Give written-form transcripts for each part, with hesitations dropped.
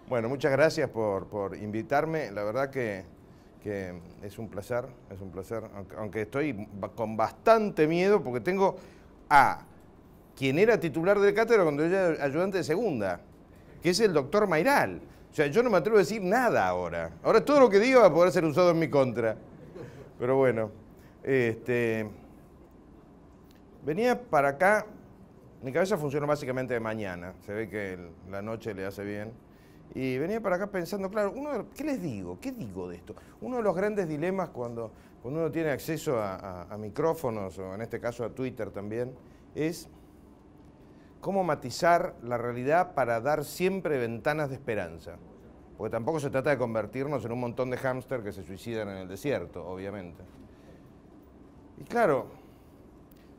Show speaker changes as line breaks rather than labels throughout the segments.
Bueno, muchas gracias por invitarme. La verdad que es un placer, aunque estoy con bastante miedo porque tengo a quien era titular de cátedra cuando yo era ayudante de segunda, que es el doctor Mayral. O sea, yo no me atrevo a decir nada ahora. Ahora todo lo que diga va a poder ser usado en mi contra. Pero bueno, venía para acá, mi cabeza funciona básicamente de mañana, se ve que la noche le hace bien. Y venía para acá pensando, claro, ¿qué les digo? ¿Qué digo de esto? Uno de los grandes dilemas cuando uno tiene acceso a micrófonos, o en este caso a Twitter también, es cómo matizar la realidad para dar siempre ventanas de esperanza. Porque tampoco se trata de convertirnos en un montón de hámster que se suicidan en el desierto, obviamente. Y claro,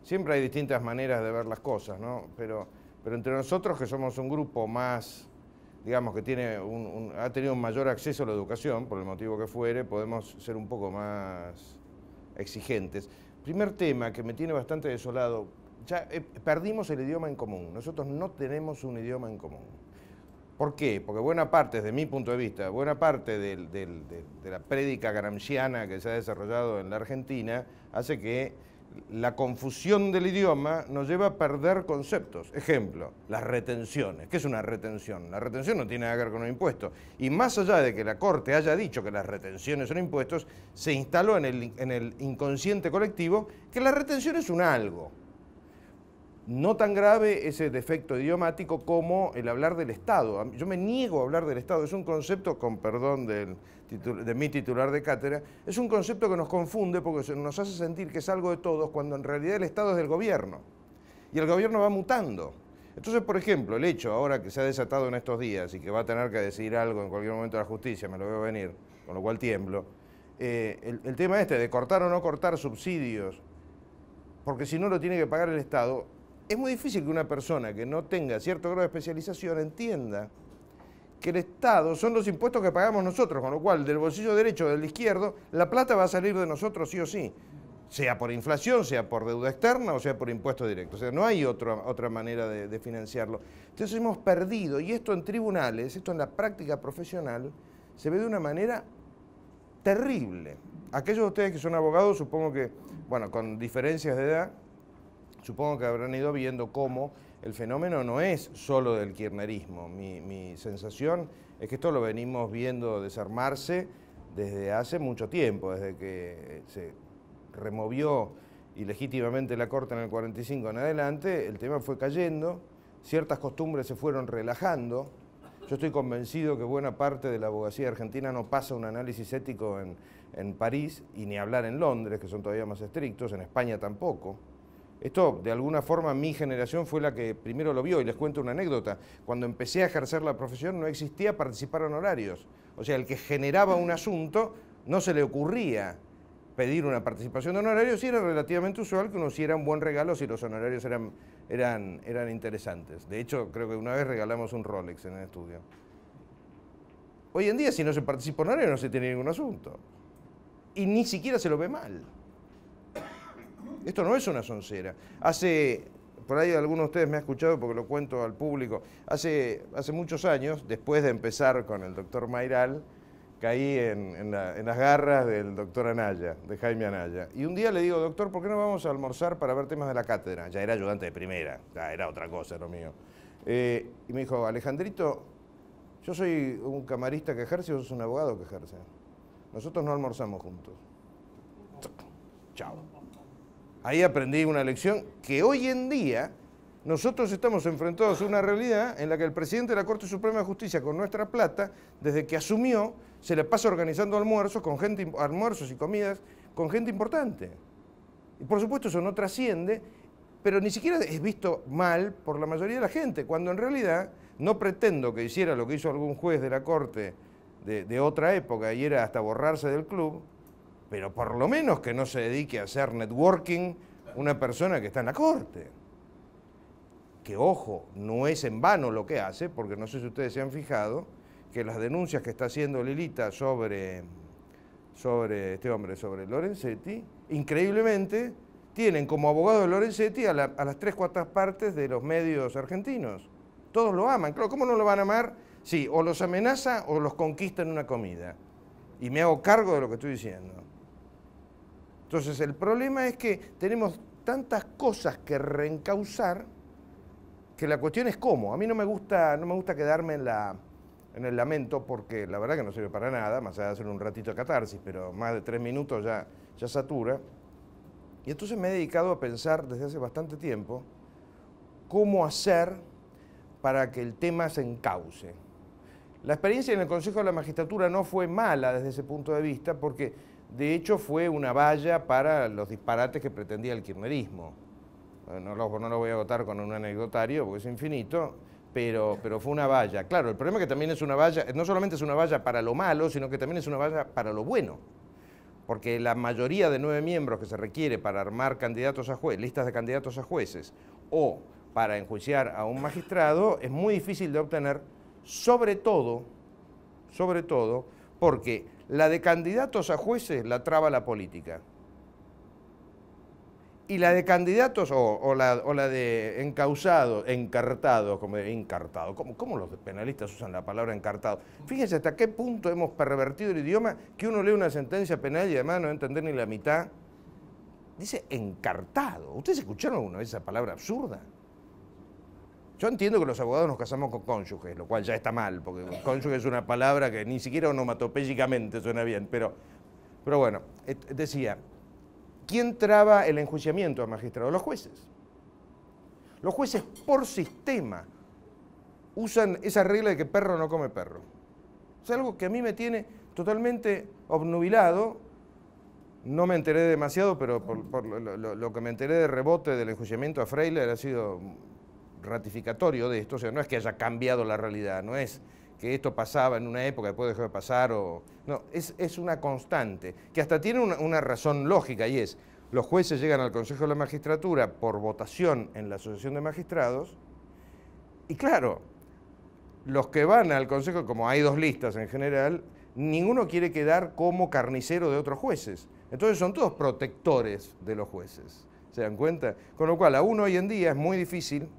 siempre hay distintas maneras de ver las cosas, ¿no? Pero entre nosotros, que somos un grupo más, digamos, que ha tenido un mayor acceso a la educación, por el motivo que fuere, podemos ser un poco más exigentes. Primer tema que me tiene bastante desolado, ya perdimos el idioma en común. Nosotros no tenemos un idioma en común. ¿Por qué? Porque buena parte, desde mi punto de vista, buena parte de la prédica gramsciana que se ha desarrollado en la Argentina hace que la confusión del idioma nos lleva a perder conceptos. Ejemplo, las retenciones. ¿Qué es una retención? La retención no tiene nada que ver con un impuesto. Y más allá de que la Corte haya dicho que las retenciones son impuestos, se instaló en el inconsciente colectivo que la retención es un algo. No tan grave ese defecto idiomático como el hablar del Estado. Yo me niego a hablar del Estado. Es un concepto, con perdón de mi titular de cátedra, es un concepto que nos confunde porque nos hace sentir que es algo de todos cuando en realidad el Estado es del gobierno. Y el gobierno va mutando. Entonces, por ejemplo, el hecho ahora que se ha desatado en estos días y que va a tener que decidir algo en cualquier momento la justicia, me lo veo venir, con lo cual tiemblo, el tema de cortar o no cortar subsidios, porque si no lo tiene que pagar el Estado. Es muy difícil que una persona que no tenga cierto grado de especialización entienda que el Estado son los impuestos que pagamos nosotros, con lo cual del bolsillo derecho o del izquierdo, la plata va a salir de nosotros sí o sí, sea por inflación, sea por deuda externa o sea por impuestos directos. O sea, no hay otra manera de financiarlo. Entonces hemos perdido, y esto en tribunales, esto en la práctica profesional, se ve de una manera terrible. Aquellos de ustedes que son abogados, supongo que, bueno, con diferencias de edad, supongo que habrán ido viendo cómo el fenómeno no es solo del kirchnerismo. Mi sensación es que esto lo venimos viendo desarmarse desde hace mucho tiempo, desde que se removió ilegítimamente la Corte en el 45 en adelante, el tema fue cayendo, ciertas costumbres se fueron relajando. Yo estoy convencido que buena parte de la abogacía argentina no pasa un análisis ético en París, y ni hablar en Londres, que son todavía más estrictos, en España tampoco. Esto, de alguna forma, mi generación fue la que primero lo vio, y les cuento una anécdota. Cuando empecé a ejercer la profesión no existía participar en honorarios. O sea, el que generaba un asunto no se le ocurría pedir una participación de honorarios, y era relativamente usual que uno hiciera un buen regalo si los honorarios eran interesantes. De hecho, creo que una vez regalamos un Rolex en el estudio. Hoy en día, si no se participa en honorario, no se tiene ningún asunto. Y ni siquiera se lo ve mal. Esto no es una soncera. Por ahí alguno de ustedes me ha escuchado porque lo cuento al público, hace muchos años, después de empezar con el doctor Mayral, caí en las garras del doctor Anaya, de Jaime Anaya. Y un día le digo, doctor, ¿por qué no vamos a almorzar para ver temas de la cátedra? Ya era ayudante de primera, ya era otra cosa lo mío. Y me dijo, Alejandrito, yo soy un camarista que ejerce y vos sos un abogado que ejerce. Nosotros no almorzamos juntos. Chao. Ahí aprendí una lección que hoy en día nosotros estamos enfrentados a una realidad en la que el presidente de la Corte Suprema de Justicia, con nuestra plata, desde que asumió, se le pasa organizando almuerzos y comidas con gente importante. Y por supuesto eso no trasciende, pero ni siquiera es visto mal por la mayoría de la gente, cuando en realidad no pretendo que hiciera lo que hizo algún juez de la Corte de otra época, y era hasta borrarse del club, pero por lo menos que no se dedique a hacer networking una persona que está en la Corte. Que, ojo, no es en vano lo que hace, porque no sé si ustedes se han fijado que las denuncias que está haciendo Lilita sobre este hombre, sobre Lorenzetti, increíblemente tienen como abogado de Lorenzetti a las 3/4 partes de los medios argentinos. Todos lo aman. Claro, ¿cómo no lo van a amar Sí, o los amenaza o los conquista en una comida. Y me hago cargo de lo que estoy diciendo. Entonces, el problema es que tenemos tantas cosas que reencauzar que la cuestión es cómo. A mí no me gusta quedarme en el lamento porque la verdad que no sirve para nada, más allá de hacer un ratito de catarsis, pero más de 3 minutos ya satura. Y entonces me he dedicado a pensar desde hace bastante tiempo cómo hacer para que el tema se encauce. La experiencia en el Consejo de la Magistratura no fue mala desde ese punto de vista porque de hecho fue una valla para los disparates que pretendía el kirchnerismo. No lo voy a agotar con un anecdotario porque es infinito, pero fue una valla. Claro, el problema es que también es una valla, no solamente es una valla para lo malo, sino que también es una valla para lo bueno. Porque la mayoría de 9 miembros que se requiere para armar candidatos a listas de candidatos a jueces o para enjuiciar a un magistrado es muy difícil de obtener, sobre todo, porque la de candidatos a jueces la traba la política. Y la de candidatos, o la de encartado, ¿cómo los penalistas usan la palabra encartado? Fíjense hasta qué punto hemos pervertido el idioma que uno lee una sentencia penal y además no va a entender ni la mitad. Dice encartado. ¿Ustedes escucharon alguna vez esa palabra absurda? Yo entiendo que los abogados nos casamos con cónyuges, lo cual ya está mal, porque cónyuge es una palabra que ni siquiera onomatopéyicamente suena bien, pero bueno, decía, ¿quién traba el enjuiciamiento a magistrados? Los jueces. Los jueces por sistema usan esa regla de que perro no come perro. Es algo que a mí me tiene totalmente obnubilado. No me enteré demasiado, pero por lo que me enteré de rebote del enjuiciamiento a Freiler ha sido ratificatorio de esto. O sea, no es que haya cambiado la realidad, no es que esto pasaba en una época, después dejó de pasar, no, es una constante, que hasta tiene una razón lógica, y es, los jueces llegan al Consejo de la Magistratura por votación en la Asociación de Magistrados, y claro, los que van al Consejo, como hay 2 listas en general, ninguno quiere quedar como carnicero de otros jueces, entonces son todos protectores de los jueces, ¿se dan cuenta? Con lo cual, aún hoy en día es muy difícil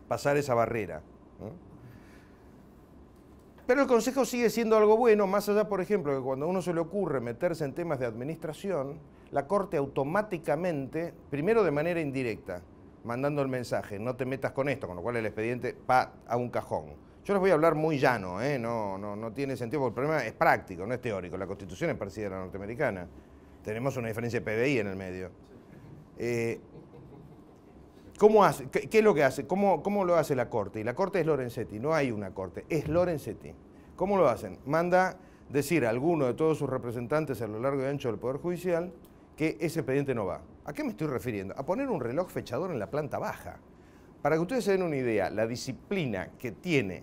pasar esa barrera, ¿no? Pero el Consejo sigue siendo algo bueno, más allá, por ejemplo, que cuando a uno se le ocurre meterse en temas de administración, la Corte automáticamente, primero de manera indirecta, mandando el mensaje, no te metas con esto, con lo cual el expediente va a un cajón. Yo les voy a hablar muy llano, no tiene sentido, porque el problema es práctico, no es teórico. La Constitución es parecida a la norteamericana. Tenemos una diferencia de PBI en el medio. ¿Cómo hace? ¿Qué es lo que hace? ¿Cómo lo hace la Corte? Y la Corte es Lorenzetti, no hay una Corte, es Lorenzetti. ¿Cómo lo hacen? Manda decir a alguno de todos sus representantes a lo largo y ancho del Poder Judicial que ese expediente no va. ¿A qué me estoy refiriendo? A poner un reloj fechador en la planta baja. Para que ustedes se den una idea, la disciplina que tiene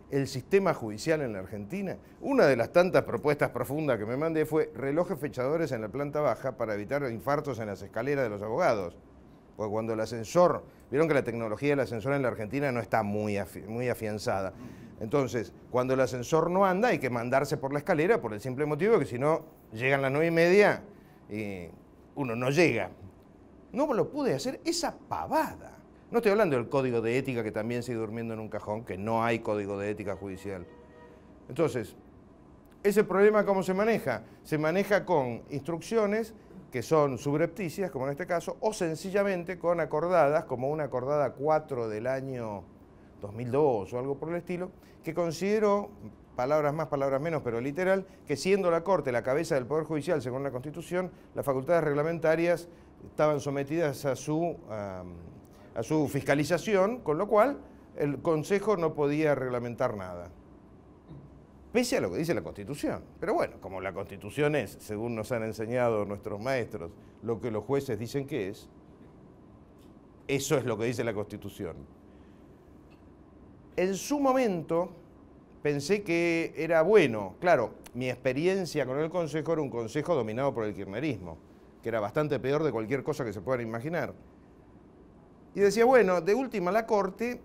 el sistema judicial en la Argentina, una de las tantas propuestas profundas que me mandé fue relojes fechadores en la planta baja para evitar infartos en las escaleras de los abogados. Porque cuando el ascensor, vieron que la tecnología del ascensor en la Argentina no está muy afianzada. Entonces, cuando el ascensor no anda, hay que mandarse por la escalera por el simple motivo que si no, llegan las 9:30 y uno no llega. No lo pude hacer esa pavada. No estoy hablando del código de ética que también sigue durmiendo en un cajón, que no hay código de ética judicial. Entonces, ¿ese problema cómo se maneja? Se maneja con instrucciones que son subrepticias, como en este caso, o sencillamente con acordadas, como una acordada 4 del año 2002 o algo por el estilo, que considero, palabras más, palabras menos, pero literal, que siendo la Corte la cabeza del Poder Judicial según la Constitución, las facultades reglamentarias estaban sometidas a su fiscalización, con lo cual el Consejo no podía reglamentar nada. Pese a lo que dice la Constitución. Pero bueno, como la Constitución es, según nos han enseñado nuestros maestros, lo que los jueces dicen que es, eso es lo que dice la Constitución. En su momento pensé que era bueno. Claro, mi experiencia con el Consejo era un Consejo dominado por el kirchnerismo, que era bastante peor de cualquier cosa que se puedan imaginar. Y decía, bueno, de última la Corte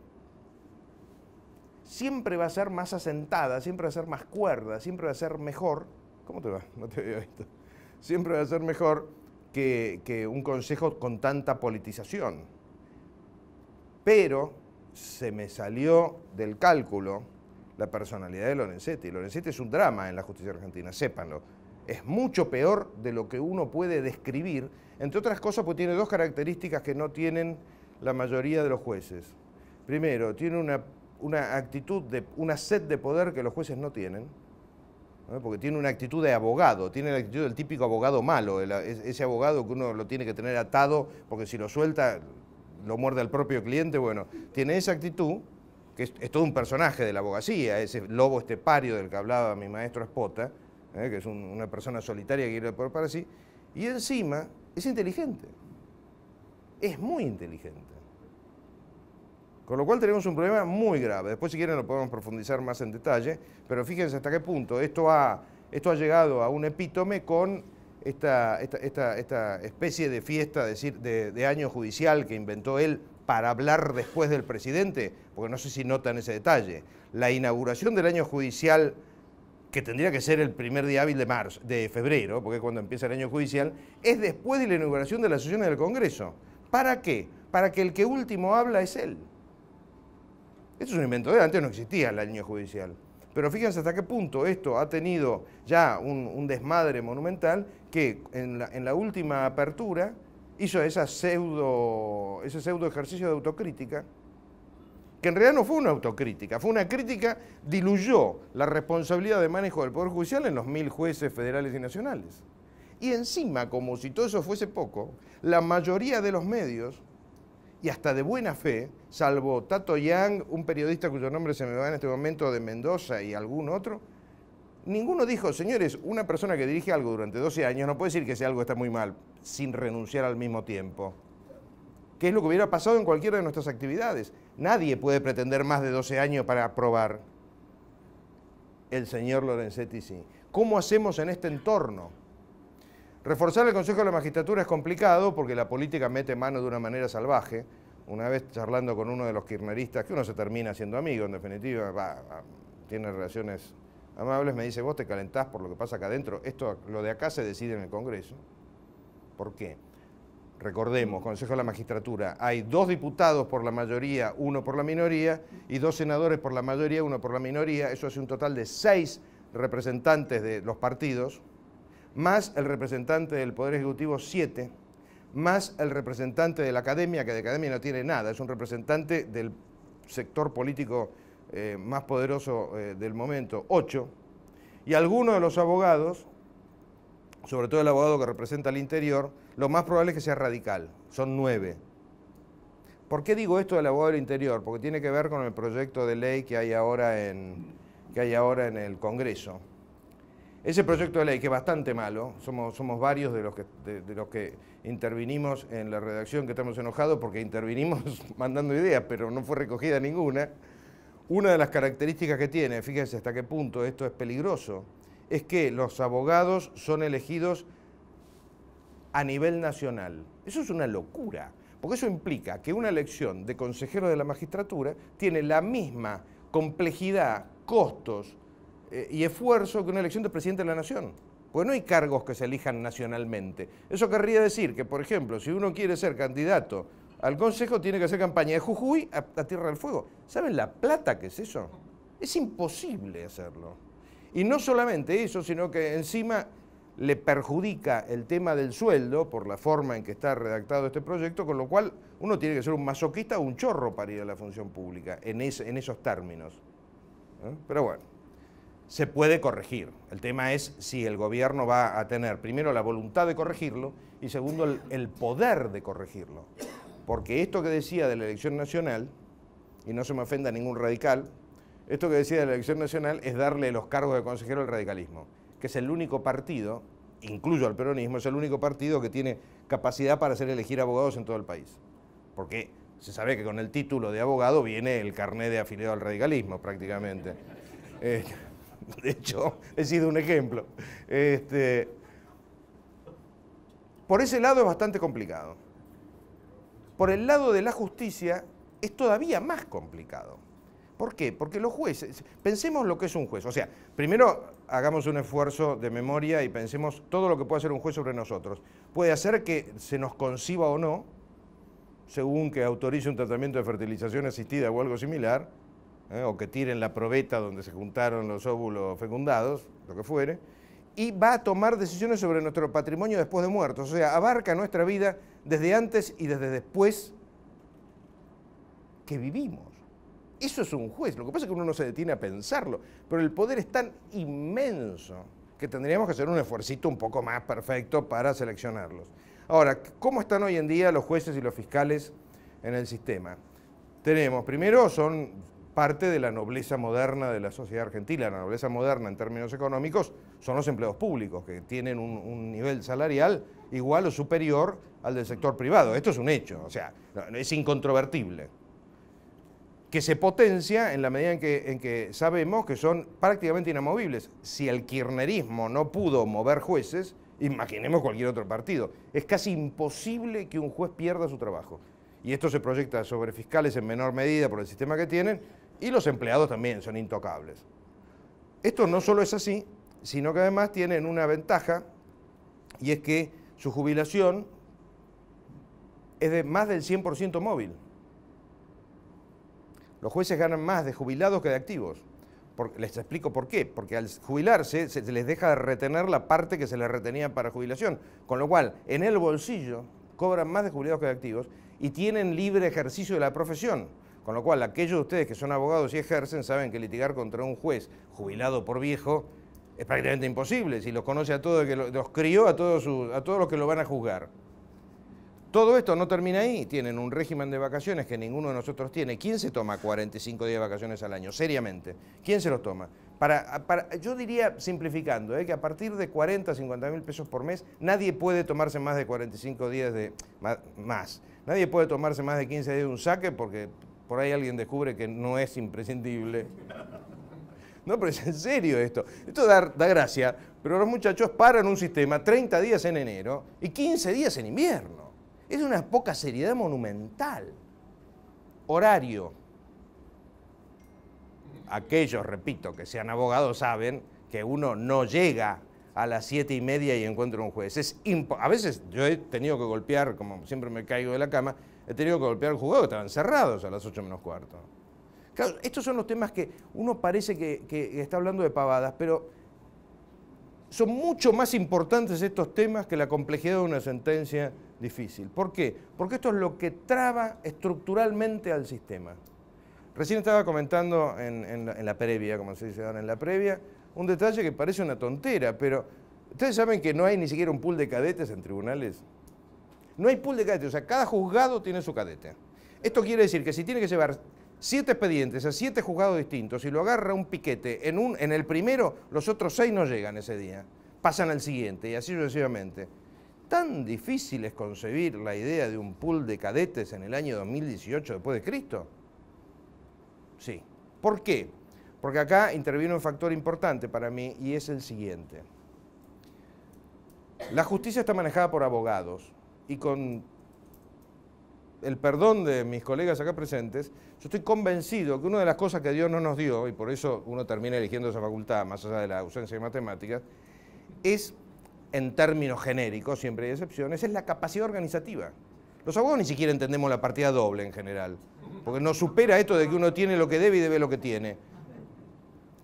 siempre va a ser más asentada, siempre va a ser más cuerda, siempre va a ser mejor. ¿Cómo te va? No te veo esto. Siempre va a ser mejor que un consejo con tanta politización. Pero se me salió del cálculo la personalidad de Lorenzetti. Lorenzetti es un drama en la justicia argentina, sépanlo. Es mucho peor de lo que uno puede describir, entre otras cosas porque tiene dos características que no tienen la mayoría de los jueces. Primero, tiene una actitud, una sed de poder que los jueces no tienen, ¿no? Porque tiene una actitud de abogado, tiene la actitud del típico abogado malo, ese abogado que uno lo tiene que tener atado porque si lo suelta lo muerde al propio cliente. Bueno, tiene esa actitud, que es todo un personaje de la abogacía, ese lobo estepario del que hablaba mi maestro Espota, que es una persona solitaria que quiere el poder para sí, y encima es inteligente, es muy inteligente. Con lo cual tenemos un problema muy grave. Después si quieren lo podemos profundizar más en detalle, pero fíjense hasta qué punto esto ha llegado a un epítome con esta especie de fiesta de año judicial que inventó él para hablar después del presidente, porque no sé si notan ese detalle. La inauguración del año judicial, que tendría que ser el primer día hábil de febrero, porque es cuando empieza el año judicial, es después de la inauguración de las sesiones del Congreso. ¿Para qué? Para que el que último habla es él. Esto es un invento de él, antes no existía el año judicial. Pero fíjense hasta qué punto esto ha tenido ya un desmadre monumental que en la última apertura hizo ese pseudo ejercicio de autocrítica, que en realidad no fue una autocrítica, fue una crítica, diluyó la responsabilidad de manejo del Poder Judicial en los 1000 jueces federales y nacionales. Y encima, como si todo eso fuese poco, la mayoría de los medios, y hasta de buena fe, salvo Tato Yang, un periodista cuyo nombre se me va en este momento, de Mendoza, y algún otro, ninguno dijo, señores, una persona que dirige algo durante 12 años no puede decir que ese algo está muy mal, sin renunciar al mismo tiempo. ¿Qué es lo que hubiera pasado en cualquiera de nuestras actividades? Nadie puede pretender más de 12 años para aprobar. El señor Lorenzetti sí. ¿Cómo hacemos en este entorno? Reforzar el Consejo de la Magistratura es complicado porque la política mete mano de una manera salvaje. Una vez charlando con uno de los kirchneristas, que uno se termina siendo amigo, en definitiva, tiene relaciones amables, me dice, vos te calentás por lo que pasa acá adentro, lo de acá se decide en el Congreso. ¿Por qué? Recordemos, Consejo de la Magistratura, hay 2 diputados por la mayoría, 1 por la minoría, y 2 senadores por la mayoría, 1 por la minoría. Eso hace un total de 6 representantes de los partidos, más el representante del Poder Ejecutivo 7, más el representante de la academia, que de academia no tiene nada, es un representante del sector político más poderoso del momento, 8, y algunos de los abogados, sobre todo el abogado que representa al interior, lo más probable es que sea radical, son 9. ¿Por qué digo esto del abogado del interior? Porque tiene que ver con el proyecto de ley que hay ahora en el Congreso. Ese proyecto de ley, que es bastante malo, somos varios de los que intervinimos en la redacción que estamos enojados porque intervinimos mandando ideas, pero no fue recogida ninguna. Una de las características que tiene, fíjense hasta qué punto esto es peligroso, es que los abogados son elegidos a nivel nacional. Eso es una locura, porque eso implica que una elección de consejero de la magistratura tiene la misma complejidad, costos, y esfuerzo que una elección de presidente de la Nación. Porque no hay cargos que se elijan nacionalmente. Eso querría decir que, por ejemplo, si uno quiere ser candidato al Consejo, tiene que hacer campaña de Jujuy a Tierra del Fuego. ¿Saben la plata que es eso? Es imposible hacerlo. Y no solamente eso, sino que encima le perjudica el tema del sueldo por la forma en que está redactado este proyecto, con lo cual uno tiene que ser un masoquista o un chorro para ir a la función pública en esos términos. Pero bueno. Se puede corregir. El tema es si el gobierno va a tener, primero, la voluntad de corregirlo y segundo, el poder de corregirlo. Porque esto que decía de la elección nacional, y no se me ofenda ningún radical, esto que decía de la elección nacional es darle los cargos de consejero al radicalismo, que es el único partido, incluyo al peronismo, es el único partido que tiene capacidad para hacer elegir abogados en todo el país. Porque se sabe que con el título de abogado viene el carné de afiliado al radicalismo, prácticamente. De hecho, he sido un ejemplo. Por ese lado es bastante complicado. Por el lado de la justicia es todavía más complicado. ¿Por qué? Porque los jueces, pensemos lo que es un juez. O sea, primero hagamos un esfuerzo de memoria y pensemos todo lo que puede hacer un juez sobre nosotros. Puede hacer que se nos conciba o no, según que autorice un tratamiento de fertilización asistida o algo similar, o que tiren la probeta donde se juntaron los óvulos fecundados, lo que fuere, y va a tomar decisiones sobre nuestro patrimonio después de muertos. O sea, abarca nuestra vida desde antes y desde después que vivimos. Eso es un juez. Lo que pasa es que uno no se detiene a pensarlo, pero el poder es tan inmenso que tendríamos que hacer un esfuercito un poco más perfecto para seleccionarlos. Ahora, ¿cómo están hoy en día los jueces y los fiscales en el sistema? Tenemos, primero, son parte de la nobleza moderna de la sociedad argentina. La nobleza moderna en términos económicos son los empleados públicos, que tienen un nivel salarial igual o superior al del sector privado. Esto es un hecho, o sea, es incontrovertible. Que se potencia en la medida en que sabemos que son prácticamente inamovibles. Si el kirchnerismo no pudo mover jueces, imaginemos cualquier otro partido. Es casi imposible que un juez pierda su trabajo. Y esto se proyecta sobre fiscales en menor medida por el sistema que tienen, y los empleados también son intocables. Esto no solo es así, sino que además tienen una ventaja, y es que su jubilación es de más del 100% móvil. Los jueces ganan más de jubilados que de activos. Les explico por qué. Porque al jubilarse se les deja de retener la parte que se les retenía para jubilación. Con lo cual, en el bolsillo cobran más de jubilados que de activos y tienen libre ejercicio de la profesión. Con lo cual, aquellos de ustedes que son abogados y ejercen saben que litigar contra un juez jubilado por viejo es prácticamente imposible. Si los conoce a todos, que los crió a todos los que lo van a juzgar. Todo esto no termina ahí, tienen un régimen de vacaciones que ninguno de nosotros tiene. ¿Quién se toma 45 días de vacaciones al año? Seriamente. ¿Quién se los toma? Yo diría, simplificando, que a partir de 40, 50 mil pesos por mes, nadie puede tomarse más de 45 días de más. Nadie puede tomarse más de 15 días de un saque porque por ahí alguien descubre que no es imprescindible. No, pero es en serio esto. Esto da gracia, pero los muchachos paran un sistema 30 días en enero y 15 días en invierno. Es una poca seriedad monumental. Horario. Aquellos, repito, que sean abogados saben que uno no llega a las 7:30 y encuentra un juez. A veces yo he tenido que golpear, como siempre me caigo de la cama, he tenido que golpear al juzgado que estaban cerrados a las 8 menos cuarto. Claro, estos son los temas que uno parece que está hablando de pavadas, pero son mucho más importantes estos temas que la complejidad de una sentencia difícil. ¿Por qué? Porque esto es lo que traba estructuralmente al sistema. Recién estaba comentando en la previa, como se dice ahora, en la previa, un detalle que parece una tontera, pero ustedes saben que no hay ni siquiera un pool de cadetes en tribunales. No hay pool de cadetes, o sea, cada juzgado tiene su cadete. Esto quiere decir que si tiene que llevar 7 expedientes a 7 juzgados distintos y lo agarra un piquete en el primero, los otros 6 no llegan ese día, pasan al siguiente y así sucesivamente. ¿Tan difícil es concebir la idea de un pool de cadetes en el año 2018 después de Cristo? Sí. ¿Por qué? Porque acá interviene un factor importante para mí y es el siguiente. La justicia está manejada por abogados y con el perdón de mis colegas acá presentes, yo estoy convencido que una de las cosas que Dios no nos dio, y por eso uno termina eligiendo esa facultad, más allá de la ausencia de matemáticas, es, en términos genéricos, siempre hay excepciones, es la capacidad organizativa. Los abogados ni siquiera entendemos la partida doble en general, porque nos supera esto de que uno tiene lo que debe y debe lo que tiene.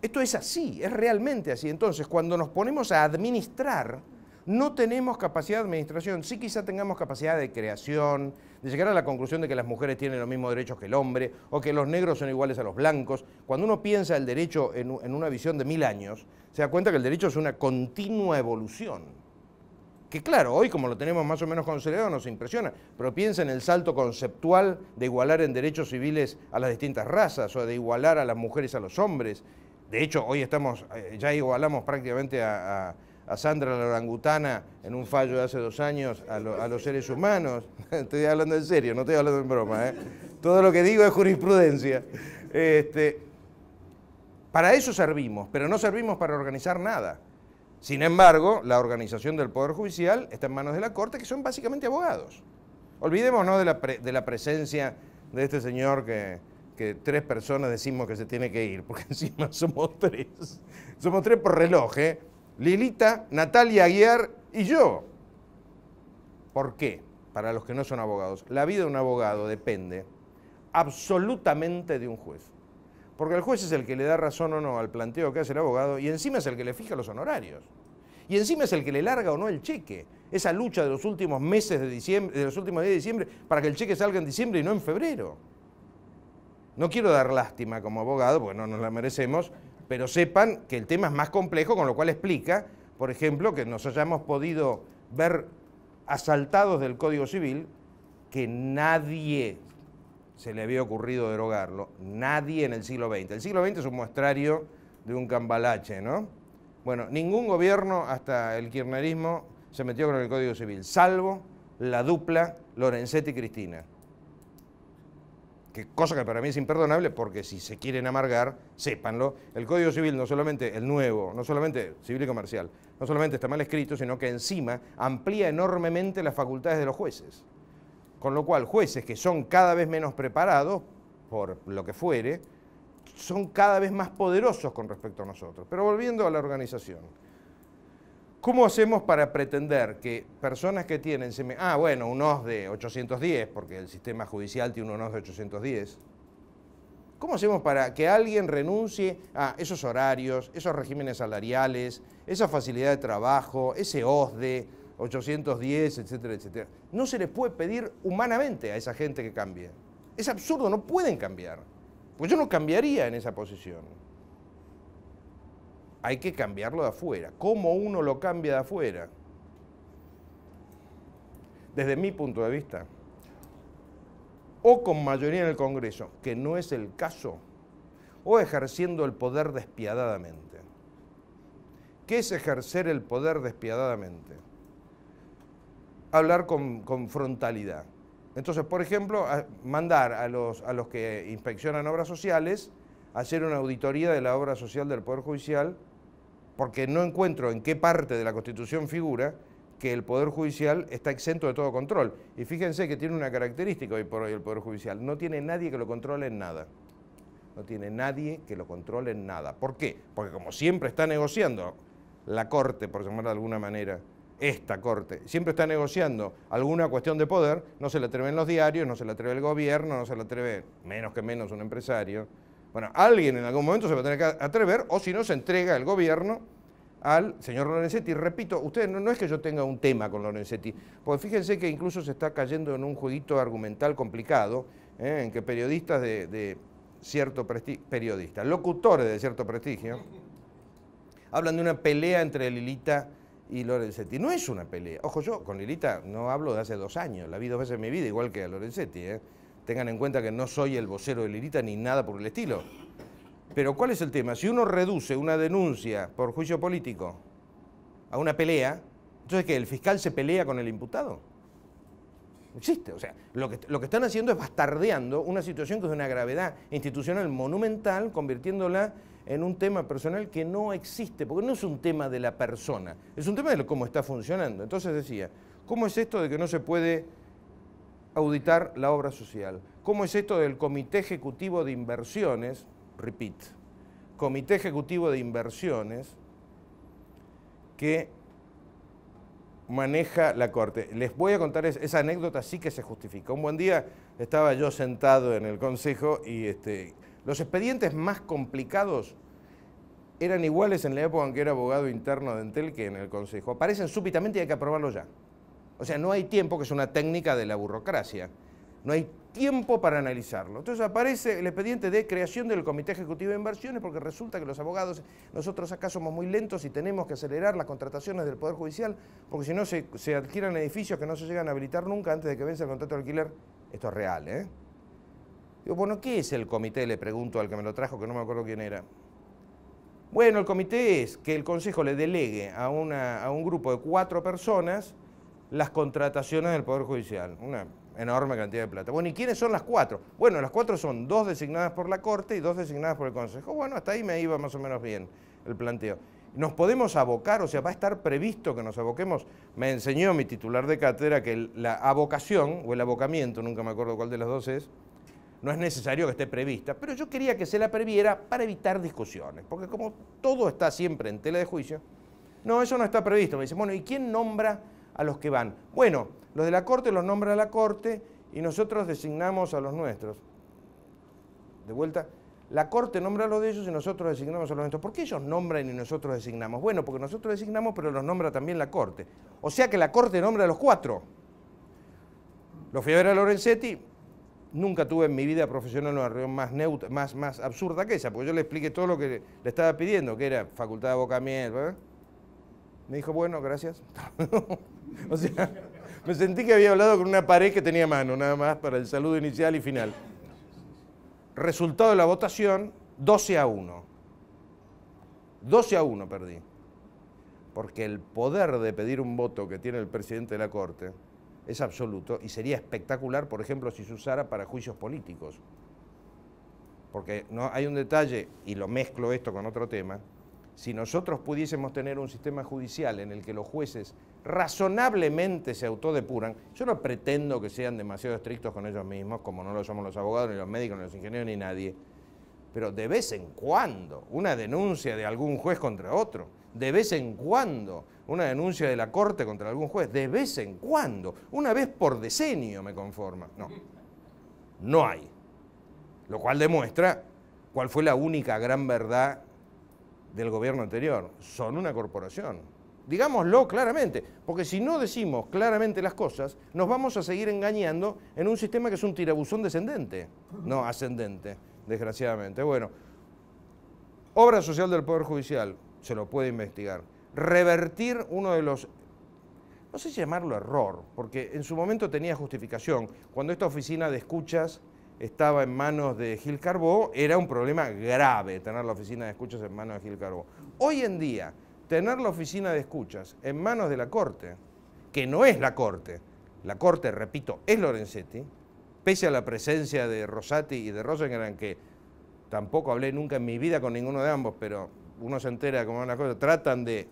Esto es así, es realmente así. Entonces, cuando nos ponemos a administrar, no tenemos capacidad de administración. Sí, quizá tengamos capacidad de creación, de llegar a la conclusión de que las mujeres tienen los mismos derechos que el hombre, o que los negros son iguales a los blancos. Cuando uno piensa el derecho en una visión de 1000 años, se da cuenta que el derecho es una continua evolución. Que claro, hoy como lo tenemos más o menos consolidado nos impresiona, pero piensa en el salto conceptual de igualar en derechos civiles a las distintas razas, o de igualar a las mujeres a los hombres. De hecho, hoy ya igualamos prácticamente a Sandra la orangutana en un fallo de hace 2 años a los seres humanos. Estoy hablando en serio, no estoy hablando en broma, ¿eh? Todo lo que digo es jurisprudencia. Para eso servimos, pero no servimos para organizar nada. Sin embargo, la organización del Poder Judicial está en manos de la Corte, que son básicamente abogados. Olvidémonos de la presencia de este señor que 3 personas decimos que se tiene que ir, porque encima somos 3. Somos 3 por reloj, ¿eh? Lilita, Natalia Aguiar y yo. ¿Por qué? Para los que no son abogados. La vida de un abogado depende absolutamente de un juez. Porque el juez es el que le da razón o no al planteo que hace el abogado y encima es el que le fija los honorarios. Y encima es el que le larga o no el cheque. Esa lucha de los últimos meses de diciembre, de los últimos días de diciembre, para que el cheque salga en diciembre y no en febrero. No quiero dar lástima como abogado, porque no nos la merecemos, pero sepan que el tema es más complejo, con lo cual explica, por ejemplo, que nos hayamos podido ver asaltados del Código Civil, que nadie se le había ocurrido derogarlo, nadie en el siglo XX. El siglo XX es un muestrario de un cambalache, ¿no? Bueno, ningún gobierno hasta el kirchnerismo se metió con el Código Civil, salvo la dupla Lorenzetti-Cristina. Cosa que para mí es imperdonable, porque si se quieren amargar, sépanlo, el Código Civil, no solamente el nuevo, no solamente civil y comercial, no solamente está mal escrito, sino que encima amplía enormemente las facultades de los jueces. Con lo cual, jueces que son cada vez menos preparados, por lo que fuere, son cada vez más poderosos con respecto a nosotros. Pero volviendo a la organización, ¿cómo hacemos para pretender que personas que tienen, bueno, un OS de 810, porque el sistema judicial tiene un OS de 810, ¿cómo hacemos para que alguien renuncie a esos horarios, esos regímenes salariales, esa facilidad de trabajo, ese OS de 810, etcétera, etcétera? No se les puede pedir humanamente a esa gente que cambie. Es absurdo, no pueden cambiar. Pues yo no cambiaría en esa posición. Hay que cambiarlo de afuera. ¿Cómo uno lo cambia de afuera? Desde mi punto de vista, o con mayoría en el Congreso, que no es el caso, o ejerciendo el poder despiadadamente. ¿Qué es ejercer el poder despiadadamente? Hablar con frontalidad. Entonces, por ejemplo, mandar a los que inspeccionan obras sociales a hacer una auditoría de la obra social del Poder Judicial, porque no encuentro en qué parte de la Constitución figura que el Poder Judicial está exento de todo control. Y fíjense que tiene una característica hoy por hoy el Poder Judicial: no tiene nadie que lo controle en nada. No tiene nadie que lo controle en nada. ¿Por qué? Porque como siempre está negociando la Corte, por llamarla de alguna manera, esta Corte, siempre está negociando alguna cuestión de poder, no se le atreven los diarios, no se le atreve el gobierno, no se le atreve menos que menos un empresario. Bueno, alguien en algún momento se va a tener que atrever, o si no, se entrega el gobierno al señor Lorenzetti. Repito, ustedes no es que yo tenga un tema con Lorenzetti, porque fíjense que incluso se está cayendo en un jueguito argumental complicado, en que periodistas de cierto prestigio, periodistas, locutores de cierto prestigio, hablan de una pelea entre Lilita y Lorenzetti. No es una pelea. Ojo, yo con Lilita no hablo de hace 2 años, la vi 2 veces en mi vida, igual que a Lorenzetti. Tengan en cuenta que no soy el vocero de Lilita ni nada por el estilo. Pero ¿cuál es el tema? Si uno reduce una denuncia por juicio político a una pelea, entonces ¿qué? ¿El fiscal se pelea con el imputado? No existe. O sea, lo que están haciendo es bastardeando una situación que es de una gravedad institucional monumental, convirtiéndola en un tema personal que no existe, porque no es un tema de la persona, es un tema de cómo está funcionando. Entonces decía, ¿cómo es esto de que no se puede auditar la obra social? ¿Cómo es esto del Comité Ejecutivo de Inversiones? Repeat, Comité Ejecutivo de Inversiones que maneja la Corte. Les voy a contar esa anécdota, sí que se justifica. Un buen día estaba yo sentado en el Consejo y los expedientes más complicados eran iguales en la época en que era abogado interno de Entel que en el Consejo. Aparecen súbitamente y hay que aprobarlo ya. O sea, no hay tiempo, que es una técnica de la burocracia. No hay tiempo para analizarlo. Entonces aparece el expediente de creación del Comité Ejecutivo de Inversiones, porque resulta que los abogados, nosotros acá somos muy lentos y tenemos que acelerar las contrataciones del Poder Judicial, porque si no se adquieran edificios que no se llegan a habilitar nunca antes de que vence el contrato de alquiler. Esto es real, ¿eh? Digo, bueno, ¿qué es el comité? Le pregunto al que me lo trajo, que no me acuerdo quién era. Bueno, el comité es que el Consejo le delegue a un grupo de 4 personas las contrataciones del Poder Judicial. Una enorme cantidad de plata. Bueno, ¿y quiénes son las 4? Bueno, las 4 son 2 designadas por la Corte y 2 designadas por el Consejo. Bueno, hasta ahí me iba más o menos bien el planteo. ¿Nos podemos abocar? O sea, ¿va a estar previsto que nos aboquemos? Me enseñó mi titular de cátedra que la abocación, o el abocamiento, nunca me acuerdo cuál de las dos es, no es necesario que esté prevista, pero yo quería que se la previera para evitar discusiones, porque como todo está siempre en tela de juicio, no, eso no está previsto. Me dice, bueno, ¿y quién nombra a los que van? Bueno, los de la Corte los nombra la Corte y nosotros designamos a los nuestros. De vuelta, la Corte nombra a los de ellos y nosotros designamos a los nuestros. ¿Por qué ellos nombran y nosotros designamos? Bueno, porque nosotros designamos, pero los nombra también la Corte. O sea que la Corte nombra a los 4. Lo fui a ver a Lorenzetti, nunca tuve en mi vida profesional una reunión más absurda que esa, porque yo le expliqué todo lo que le estaba pidiendo, que era facultad de boca miel, ¿verdad? Me dijo, bueno, gracias. O sea, me sentí que había hablado con una pared que tenía mano, nada más, para el saludo inicial y final. Resultado de la votación, 12-1. 12-1 perdí. Porque el poder de pedir un voto que tiene el presidente de la Corte es absoluto y sería espectacular, por ejemplo, si se usara para juicios políticos. Porque no, hay un detalle, y lo mezclo esto con otro tema, si nosotros pudiésemos tener un sistema judicial en el que los jueces razonablemente se autodepuran, yo no pretendo que sean demasiado estrictos con ellos mismos, como no lo somos los abogados, ni los médicos, ni los ingenieros, ni nadie, pero de vez en cuando una denuncia de algún juez contra otro, de vez en cuando una denuncia de la Corte contra algún juez, de vez en cuando, una vez por decenio me conforma. No, no hay. Lo cual demuestra cuál fue la única gran verdad del gobierno anterior. Son una corporación. Digámoslo claramente, porque si no decimos claramente las cosas, nos vamos a seguir engañando en un sistema que es un tirabuzón descendente, no ascendente, desgraciadamente. Bueno, obra social del Poder Judicial, se lo puede investigar. Revertir uno de los, no sé si llamarlo error, porque en su momento tenía justificación. Cuando esta oficina de escuchas estaba en manos de Gil Carbó, era un problema grave tener la oficina de escuchas en manos de Gil Carbó. Hoy en día, tener la oficina de escuchas en manos de la Corte, que no es la Corte, repito, es Lorenzetti, pese a la presencia de Rosati y de Rosengren, que tampoco hablé nunca en mi vida con ninguno de ambos, pero uno se entera como una cosa, tratan de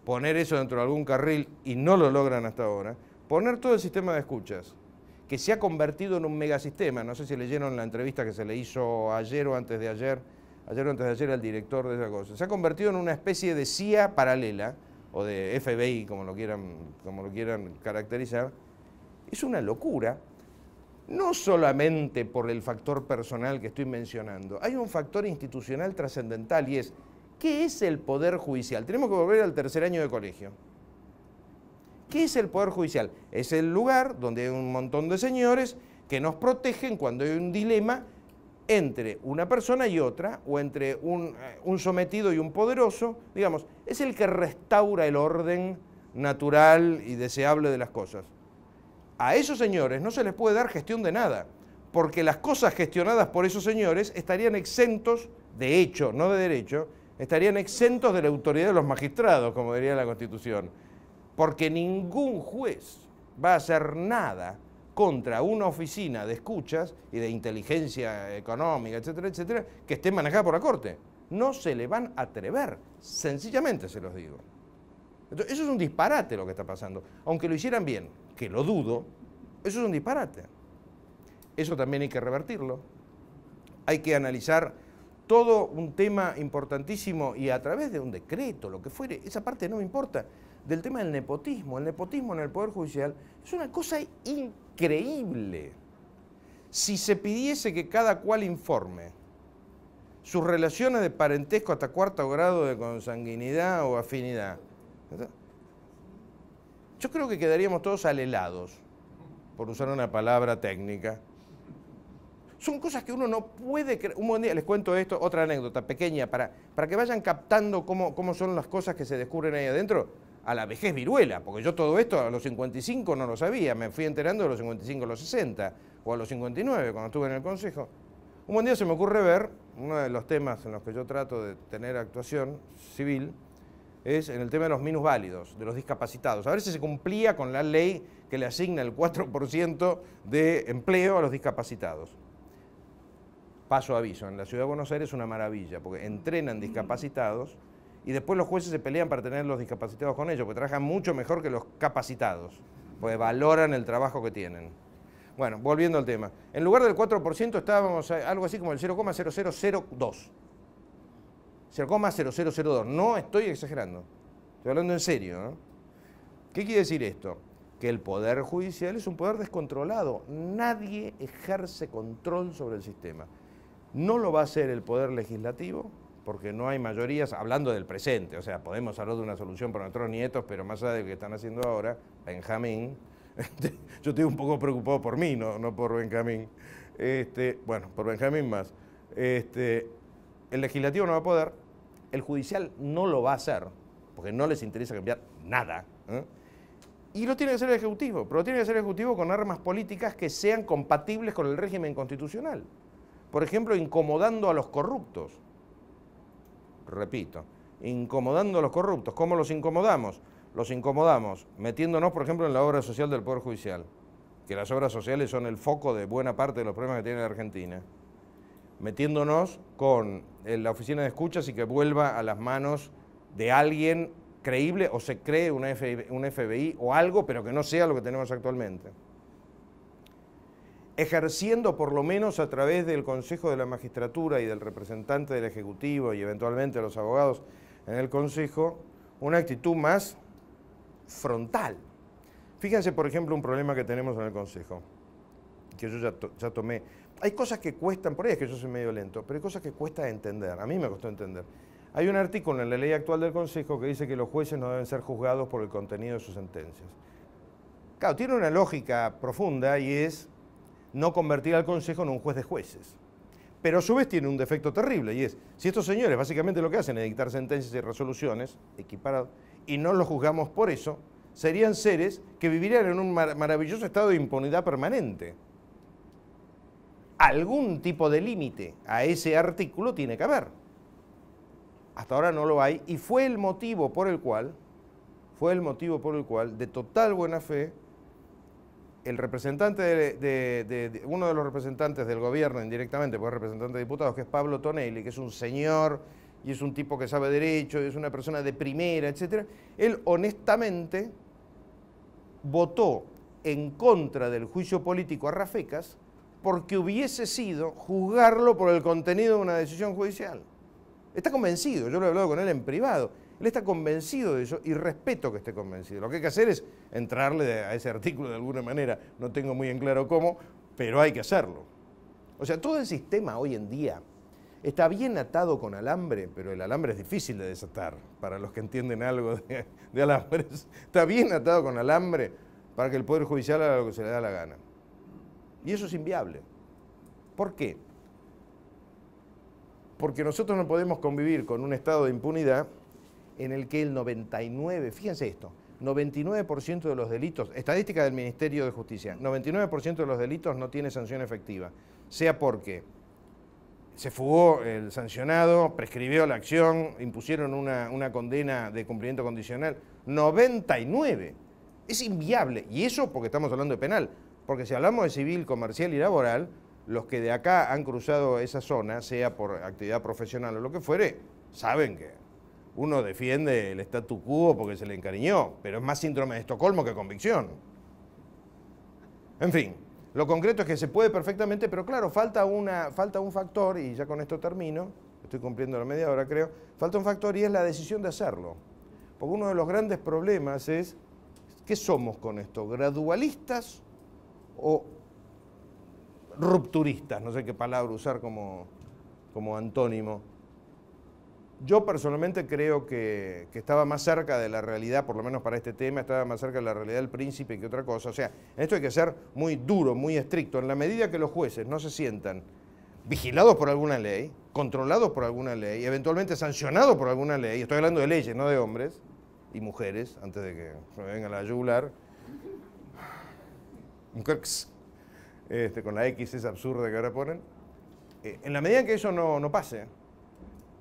poner eso dentro de algún carril y no lo logran hasta ahora, poner todo el sistema de escuchas, que se ha convertido en un megasistema. No sé si leyeron la entrevista que se le hizo ayer o antes de ayer al director de esa cosa. Se ha convertido en una especie de CIA paralela, o de FBI, como lo quieran caracterizar. Es una locura, no solamente por el factor personal que estoy mencionando. Hay un factor institucional trascendental y es, ¿qué es el Poder Judicial? Tenemos que volver al tercer año de colegio. ¿Qué es el Poder Judicial? Es el lugar donde hay un montón de señores que nos protegen cuando hay un dilema entre una persona y otra, o entre un sometido y un poderoso. Digamos, es el que restaura el orden natural y deseable de las cosas. A esos señores no se les puede dar gestión de nada, porque las cosas gestionadas por esos señores estarían exentos, de hecho, no de derecho, estarían exentos de la autoridad de los magistrados, como diría la Constitución. Porque ningún juez va a hacer nada contra una oficina de escuchas y de inteligencia económica, etcétera, etcétera, que esté manejada por la Corte. No se le van a atrever, sencillamente se los digo. Entonces, eso es un disparate lo que está pasando. Aunque lo hicieran bien, que lo dudo, eso es un disparate. Eso también hay que revertirlo. Hay que analizar todo un tema importantísimo y a través de un decreto, lo que fuere, esa parte no me importa, del tema del nepotismo. El nepotismo en el Poder Judicial es una cosa increíble. Si se pidiese que cada cual informe sus relaciones de parentesco hasta cuarto grado de consanguinidad o afinidad, yo creo que quedaríamos todos alelados, por usar una palabra técnica. Son cosas que uno no puede creer. Un buen día les cuento esto, otra anécdota pequeña, para que vayan captando cómo son las cosas que se descubren ahí adentro. A la vejez viruela, porque yo todo esto a los 55 no lo sabía, me fui enterando de los 55 a los 60, o a los 59 cuando estuve en el Consejo. Un buen día se me ocurre ver, uno de los temas en los que yo trato de tener actuación civil, es en el tema de los minusválidos, de los discapacitados. A ver si se cumplía con la ley que le asigna el 4% de empleo a los discapacitados. Paso aviso, en la Ciudad de Buenos Aires es una maravilla, porque entrenan discapacitados y después los jueces se pelean para tener los discapacitados con ellos, porque trabajan mucho mejor que los capacitados, porque valoran el trabajo que tienen. Bueno, volviendo al tema. En lugar del 4% estábamos algo así como el 0,0002. 0,0002. No estoy exagerando. Estoy hablando en serio, ¿no? ¿Qué quiere decir esto? Que el Poder Judicial es un poder descontrolado. Nadie ejerce control sobre el sistema. No lo va a hacer el Poder Legislativo, porque no hay mayorías, hablando del presente, o sea, podemos hablar de una solución para nuestros nietos, pero más allá de lo que están haciendo ahora, Benjamín, yo estoy un poco preocupado por mí, no por Benjamín, bueno, por Benjamín más. El Legislativo no va a poder, el Judicial no lo va a hacer, porque no les interesa cambiar nada, y lo tiene que hacer el Ejecutivo, pero lo tiene que hacer el Ejecutivo con armas políticas que sean compatibles con el régimen constitucional. Por ejemplo, incomodando a los corruptos. Repito, incomodando a los corruptos. ¿Cómo los incomodamos? Los incomodamos metiéndonos, por ejemplo, en la obra social del Poder Judicial, que las obras sociales son el foco de buena parte de los problemas que tiene la Argentina. Metiéndonos con la oficina de escuchas y que vuelva a las manos de alguien creíble, o se cree un FBI o algo, pero que no sea lo que tenemos actualmente. Ejerciendo por lo menos a través del Consejo de la Magistratura y del representante del Ejecutivo y eventualmente los abogados en el Consejo, una actitud más frontal. Fíjense, por ejemplo, un problema que tenemos en el Consejo, que yo ya tomé. Hay cosas que cuestan, por ahí es que yo soy medio lento, pero hay cosas que cuesta entender, a mí me costó entender. Hay un artículo en la ley actual del Consejo que dice que los jueces no deben ser juzgados por el contenido de sus sentencias. Claro, tiene una lógica profunda y es no convertir al Consejo en un juez de jueces. Pero a su vez tiene un defecto terrible y es, si estos señores básicamente lo que hacen es dictar sentencias y resoluciones equiparadas y no los juzgamos por eso, serían seres que vivirían en un maravilloso estado de impunidad permanente. Algún tipo de límite a ese artículo tiene que haber. Hasta ahora no lo hay y fue el motivo por el cual, de total buena fe, el representante uno de los representantes del gobierno indirectamente, porque es representante de diputados, que es Pablo Tonelli, que es un señor y es un tipo que sabe derecho, y es una persona de primera, etc. Él honestamente votó en contra del juicio político a Rafecas porque hubiese sido juzgarlo por el contenido de una decisión judicial. Está convencido, yo lo he hablado con él en privado, él está convencido de eso y respeto que esté convencido. Lo que hay que hacer es entrarle a ese artículo de alguna manera, no tengo muy en claro cómo, pero hay que hacerlo. O sea, todo el sistema hoy en día está bien atado con alambre, pero el alambre es difícil de desatar, para los que entienden algo de alambres. Está bien atado con alambre para que el Poder Judicial haga lo que se le da la gana. Y eso es inviable. ¿Por qué? Porque nosotros no podemos convivir con un estado de impunidad en el que el 99%, fíjense esto, 99% de los delitos, estadística del Ministerio de Justicia, 99% de los delitos no tiene sanción efectiva, sea porque se fugó el sancionado, prescribió la acción, impusieron una condena de cumplimiento condicional, 99%. Es inviable, y eso porque estamos hablando de penal, porque si hablamos de civil, comercial y laboral, los que de acá han cruzado esa zona, sea por actividad profesional o lo que fuere, saben que uno defiende el statu quo porque se le encariñó, pero es más síndrome de Estocolmo que convicción. En fin, lo concreto es que se puede perfectamente, pero claro, falta un factor, y ya con esto termino, estoy cumpliendo la media hora creo, falta un factor y es la decisión de hacerlo. Porque uno de los grandes problemas es, ¿qué somos con esto? ¿Gradualistas o rupturistas? No sé qué palabra usar como antónimo. Yo personalmente creo que estaba más cerca de la realidad, por lo menos para este tema, estaba más cerca de la realidad del príncipe que otra cosa. O sea, en esto hay que ser muy duro, muy estricto. En la medida que los jueces no se sientan vigilados por alguna ley, controlados por alguna ley, eventualmente sancionados por alguna ley, estoy hablando de leyes, no de hombres y mujeres, antes de que me venga la yugular, con la X esa absurda que ahora ponen, en la medida en que eso no pase,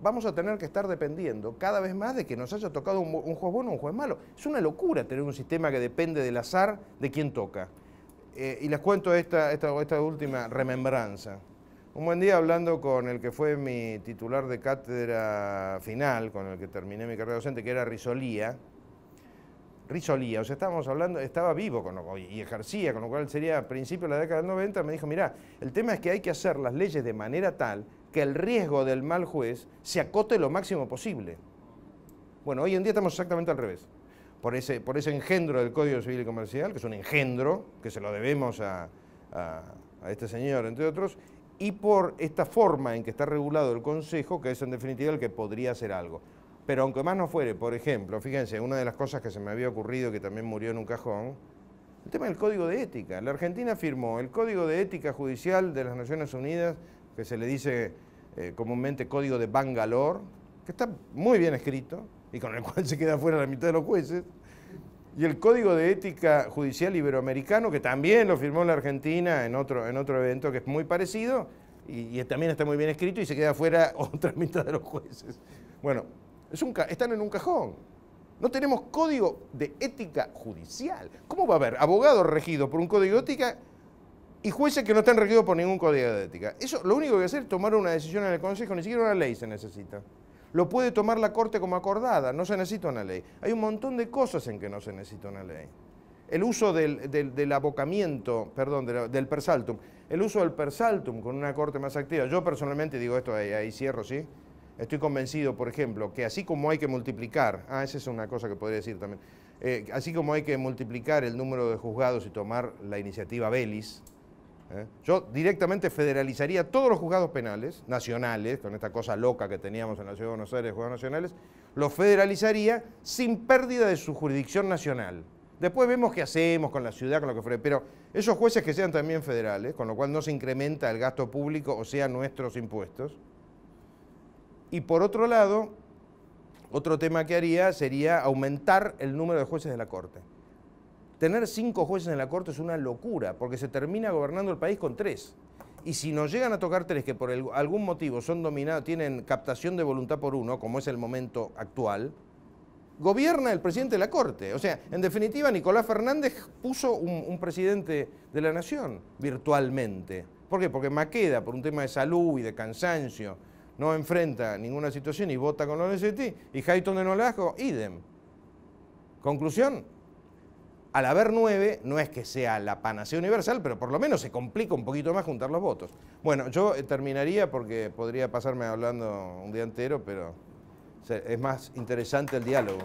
vamos a tener que estar dependiendo cada vez más de que nos haya tocado un juez bueno o un juez malo. Es una locura tener un sistema que depende del azar de quién toca. Y les cuento esta última remembranza. Un buen día hablando con el que fue mi titular de cátedra final, con el que terminé mi carrera docente, que era Risolía, o sea, estábamos hablando, estaba vivo y ejercía, con lo cual sería a principios de la década del 90, me dijo, mirá, el tema es que hay que hacer las leyes de manera tal que el riesgo del mal juez se acote lo máximo posible. Bueno, hoy en día estamos exactamente al revés. Por ese engendro del Código Civil y Comercial, que es un engendro, que se lo debemos a este señor, entre otros, y por esta forma en que está regulado el Consejo, que es en definitiva el que podría hacer algo. Pero aunque más no fuere, por ejemplo, fíjense, una de las cosas que se me había ocurrido, que también murió en un cajón, el tema del Código de Ética. La Argentina firmó el Código de Ética Judicial de las Naciones Unidas, que se le dice comúnmente Código de Bangalore, que está muy bien escrito y con el cual se queda fuera la mitad de los jueces, y el Código de Ética Judicial Iberoamericano, que también lo firmó la Argentina en otro evento que es muy parecido, y también está muy bien escrito y se queda fuera otra mitad de los jueces. Bueno, están en un cajón. No tenemos código de ética judicial. ¿Cómo va a haber abogados regidos por un código de ética y jueces que no están regidos por ningún código de ética? Eso lo único que hacer es tomar una decisión en el Consejo, ni siquiera una ley se necesita. Lo puede tomar la Corte como acordada, no se necesita una ley. Hay un montón de cosas en que no se necesita una ley. El uso del abocamiento, perdón, del per saltum, el uso del per saltum con una Corte más activa. Yo personalmente digo esto, ahí cierro, ¿sí? Estoy convencido, por ejemplo, que así como hay que multiplicar, esa es una cosa que podría decir también, así como hay que multiplicar el número de juzgados y tomar la iniciativa Belis, yo directamente federalizaría todos los juzgados penales nacionales, con esta cosa loca que teníamos en la Ciudad de Buenos Aires, juzgados nacionales, los federalizaría sin pérdida de su jurisdicción nacional. Después vemos qué hacemos con la ciudad, con lo que fuera, pero esos jueces que sean también federales, con lo cual no se incrementa el gasto público, o sea, nuestros impuestos. Y por otro lado, otro tema que haría sería aumentar el número de jueces de la Corte. Tener 5 jueces en la Corte es una locura, porque se termina gobernando el país con 3. Y si nos llegan a tocar 3 que por algún motivo son dominados, tienen captación de voluntad por uno, como es el momento actual, gobierna el presidente de la Corte. O sea, en definitiva, Nicolás Fernández puso un presidente de la Nación virtualmente. ¿Por qué? Porque Maqueda, por un tema de salud y de cansancio, no enfrenta ninguna situación y vota con los NCT, y Hayton de Nolasco, idem. Conclusión, al haber 9, no es que sea la panacea universal, pero por lo menos se complica un poquito más juntar los votos. Bueno, yo terminaría porque podría pasarme hablando un día entero, pero es más interesante el diálogo.